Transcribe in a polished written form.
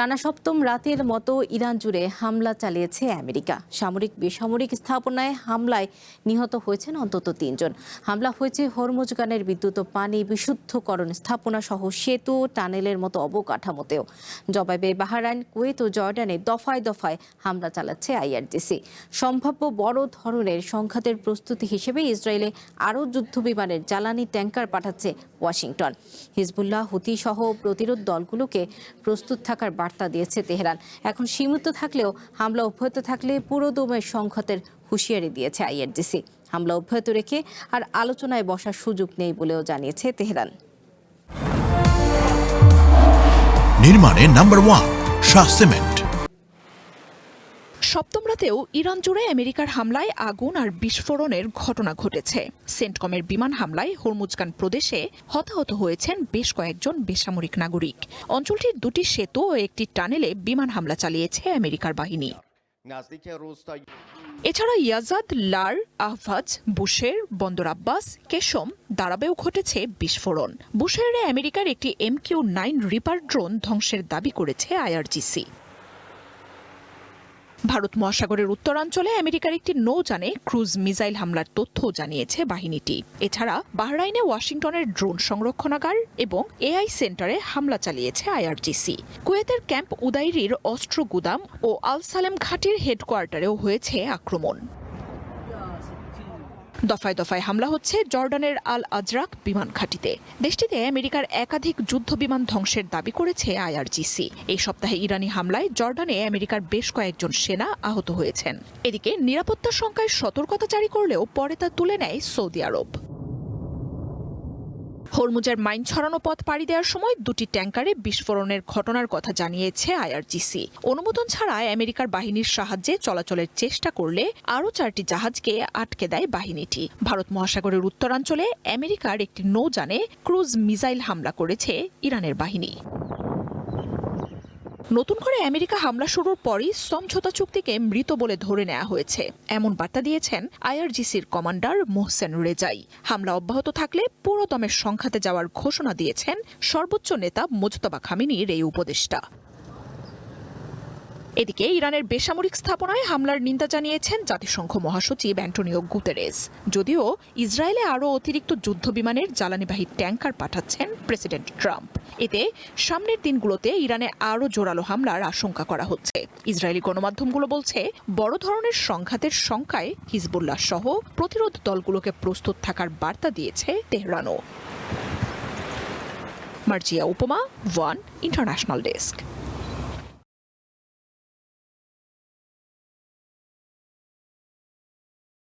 টানা সপ্তম রাতের মতো ইরান জুড়ে হামলা চালিয়েছে আমেরিকা। সামরিক বেসামরিক স্থাপনায় হামলায় নিহত হয়েছেন অন্তত ৩ জন। হামলা হয়েছে হরমুজগানের বিদ্যুৎ ও পানি বিশুদ্ধকরণ স্থাপনা সহ সেতু টানেলের মতো অবকাঠামোতেও। জবাবে বাহরাইন, কুয়েত ও জর্ডানে দফায় দফায় হামলা চালাচ্ছে আইআরজিসি। সম্ভাব্য বড় ধরনের সংঘাতের প্রস্তুতি হিসেবে ইসরায়েলে আরও যুদ্ধবিমানের জ্বালানি ট্যাঙ্কার পাঠাচ্ছে ওয়াশিংটন। হিজবুল্লাহ, হুতি সহ প্রতিরোধ দলগুলোকে প্রস্তুত থাকার বার্তা দিয়েছে তেহরান। এখন সীমিত থাকলেও হামলা অব্যাহত থাকলে পুরোদমে সংঘাতের হুঁশিয়ারি দিয়েছে আইআরজিসি। হামলা অব্যাহত রেখে আর আলোচনায় বসার সুযোগ নেই বলেও জানিয়েছে তেহরান। নির্মাণে নাম্বার 1 শাহ সিমেন্ট। সপ্তম রাতেও ইরান জুড়ে আমেরিকার হামলায় আগুন আর বিস্ফোরণের ঘটনা ঘটেছে। সেন্টকমের বিমান হামলায় হরমুজগান প্রদেশে হতাহত হয়েছেন বেশ কয়েকজন বেসামরিক নাগরিক। অঞ্চলটির 2টি সেতু ও একটি টানেলে বিমান হামলা চালিয়েছে আমেরিকার বাহিনী। এছাড়া ইয়াজাদ, লার, আহভাজ, বুশের, বন্দর আব্বাস, কেশম, দারাবেও ঘটেছে বিস্ফোরণ। বুশেরে আমেরিকার একটি MQ-9 রিপার ড্রোন ধ্বংসের দাবি করেছে আইআরজিসি। ভারত মহাসাগরের উত্তরাঞ্চলে আমেরিকার একটি নৌযানে ক্রুজ মিসাইল হামলার তথ্যও জানিয়েছে বাহিনীটি। এছাড়া বাহরাইনে ওয়াশিংটনের ড্রোন সংরক্ষণাগার এবং AI সেন্টারে হামলা চালিয়েছে আইআরজিসি। কুয়েতের ক্যাম্প উদাইরির অস্ত্র গুদাম ও আল সালেম ঘাটির হেডকোয়ার্টারেও হয়েছে আক্রমণ। দফায় দফায় হামলা হচ্ছে জর্ডানের আল আজরাক বিমান ঘাঁটিতে। দেশটিতে আমেরিকার একাধিক যুদ্ধ বিমান ধ্বংসের দাবি করেছে আইআরজিসি। এই সপ্তাহে ইরানি হামলায় জর্ডানে আমেরিকার বেশ কয়েকজন সেনা আহত হয়েছেন। এদিকে নিরাপত্তা সংখ্যায় সতর্কতা জারি করলেও পরে তা তুলে নেয় সৌদি আরব। হরমুজের মাইন ছড়ানো পথ পাড়ি দেওয়ার সময় 2টি ট্যাঙ্কারে বিস্ফোরণের ঘটনার কথা জানিয়েছে আইআরজিসি। অনুমোদন ছাড়াই আমেরিকার বাহিনীর সাহায্যে চলাচলের চেষ্টা করলে আরও 4টি জাহাজকে আটকে দেয় বাহিনীটি। ভারত মহাসাগরের উত্তরাঞ্চলে আমেরিকার একটি নৌযানে ক্রুজ মিসাইল হামলা করেছে ইরানের বাহিনী। নতুন করে আমেরিকা হামলা শুরুর পরই সমঝোতা চুক্তিকে মৃত বলে ধরে নেওয়া হয়েছে, এমন বার্তা দিয়েছেন আইআরজিসির কমান্ডার মোহসেন রেজাই। হামলা অব্যাহত থাকলে পুরোদমের সংঘাতে যাওয়ার ঘোষণা দিয়েছেন সর্বোচ্চ নেতা মুজতবা খামেনির এই উপদেষ্টা। এদিকে ইরানের বেসামরিক স্থাপনায় হামলার নিন্দা জানিয়েছেন জাতিসংঘ মহাসচিব অ্যান্টোনিও গুতেরেস। যদিও ইসরায়েলে আরও অতিরিক্ত যুদ্ধবিমানের জ্বালানিবাহী ট্যাঙ্কার পাঠাচ্ছেন প্রেসিডেন্ট ট্রাম্প। এতে সামনের দিনগুলোতে ইরানে আরও জোরালো হামলার আশঙ্কা করা হচ্ছে। ইসরায়েলি গণমাধ্যমগুলো বলছে, বড় ধরনের সংঘাতের শঙ্কায় হিজবুল্লাহ সহ প্রতিরোধ দলগুলোকে প্রস্তুত থাকার বার্তা দিয়েছে তেহরানও। মার্জিয়া উপমা, ওয়ান ইন্টারন্যাশনাল ডেস্ক।